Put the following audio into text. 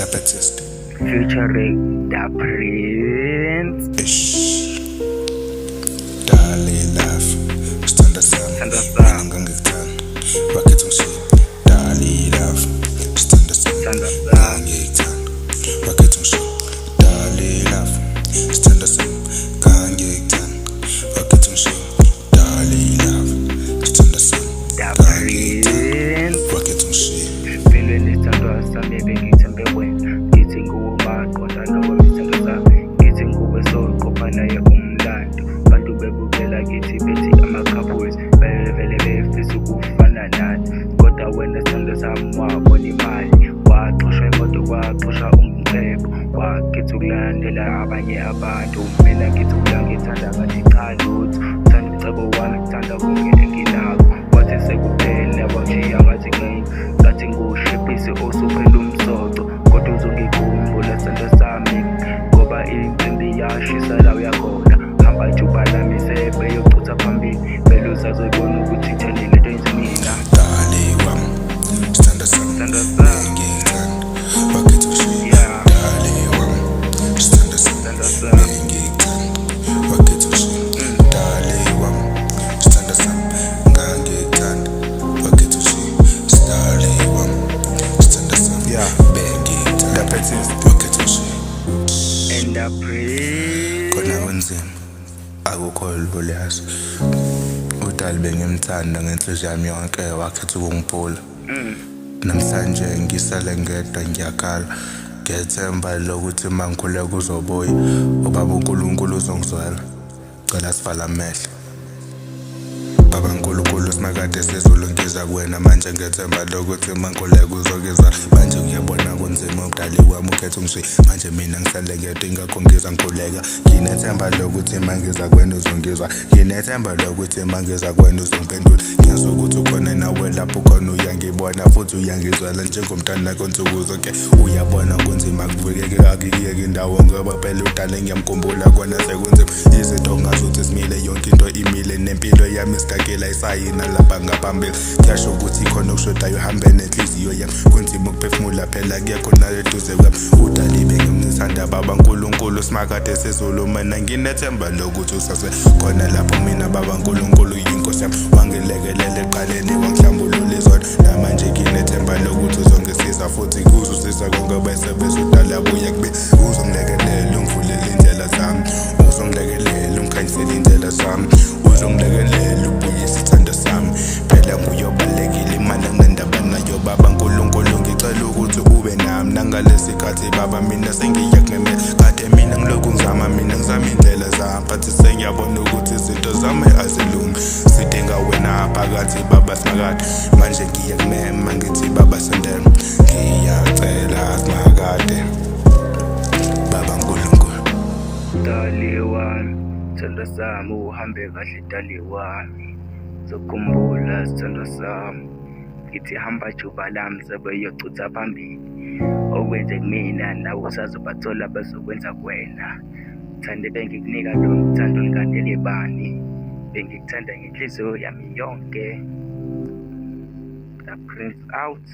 The Baptist featuring the Prince. Ish Dali love Standa Sam Ngangikuthanda Wakhetha ngishilo Dali love Standa Sam Ngangikuthanda Wakhetha ngishilo Dali love Standa Sam Ngangikuthanda Wakhetha ngishilo Dali love Standa Sam Ngangikuthanda Wakhetha ngishilo Empilweni isithandwa sami bengithembe wena ngithi nguwe maqondana wemithando sami ngithi nguwe soqopha naye umlando bantu bebukela kithi bethi ama-couples vele befisa ukufana nathi kodwa wena sithando sami wabona imali waxoshwa imoto kwaxosha umcebo wakhetha ukulandela abanye abantu mina ngithi uyangithanda ngathi cha lutho uthanda umcebo wami kuthanda konke enginako wathi sekuphele wangishiya ngathi ngushiphisi osuphela umsoco kodwa uzongikhumbula sithando sami ngoba insimbi yashisa la uyakhona hamba ijuba lami sebeyochutha phambili vele usazoyibona ukuthi itheni lento yenza mina Dali wami Standa Sam Ngangikuthanda Wakhetha ngishilo Dali wami Standa Sam Ngangikuthanda Wakhetha ngishilo Dali wami Standa Sam Ngangikuthanda Wakhetha ngishilo Dali wami Standa Sam Ngangikuthanda Wakhetha ngishilo and the Prince. Khona kunzima akukho lulazi uDali bengimthanda ngenhliziyo yami yonke wakhetha ukungiphula namhlanje ngisale ngedwa ngiyakhala ngethemba lokuthi mangikhule kuzobuya ubaba uNkulunkulu uzongizwela cela sivala amehlo Baba uNkulunkulu simakade sizolungiza kuwena manje ngethemba lokuthi mangikhule kuzokizwa manje ngiyabona kunzima uDali wami ukhetha ungishiya manje mina ngisale ngedwa ingakho ngiza ngikhuleka nginethemba lokuthi mangiza kuwena uzongizwa nginethemba lokuthi mangiza kuwena uzongiphendula ngiyazwa ukuthi ukhona nawe lapho khona uyangibona futhi uyangizwela njengomntana konsuku zonke uyabona kunzima kuvikeke akuyeke indawo ngoba phela uDali ngiyamkhumbula kona sekunzima izinto ngazuthi simile yonke into imile nempilo yami isikakela isayina lapha ngaphambili ngiyasho ukuthi khona ukushodayo uhambe nenhliziyo yami kunzima ukuphefumula phela kuyekho nayo eduze kwami uDali bengimthanda baba uNkulunkulu simakade sezulu mina nginethemba lokuthi usase khona lapho mina baba uNkulunkulu yinkosi yami wangilekelela eqaleni wangihlambulula izona namanje nginethemba lokuthi uzongisiza futhi kuzosiza konke bese uDali abuye kube uzongilekelela ungivulele indlela zami uzongilekelela ungikhanyisele indlela zami uzongilekelela ubuyise isithando sami phela nguyobalekile imali ngendaba nayo baba uNkulunkulu ngicela ukuthi ube nami nangalesi khathi baba mina sengiyakumemela kade mina ngilokhu ngizama indlela zami phathi sengiyabona ukuthi izinto zami azilungi sidinga wena phakathi baba simakade manje ngiyakumema ngithi baba sondela ngiyacela simakade baba uNkulunkulu Dali wami sithando sami uhambe kahle Dali wami zokhumbula sithando sami ngithi hamba juba lami sebeyochutha phambili okwenze kumina nawe usazobathola bezokwenza kuwena thande bengikunika lo mthando likandele bani bengikuthanda ngenhliziyo yami yonke. The Prince out.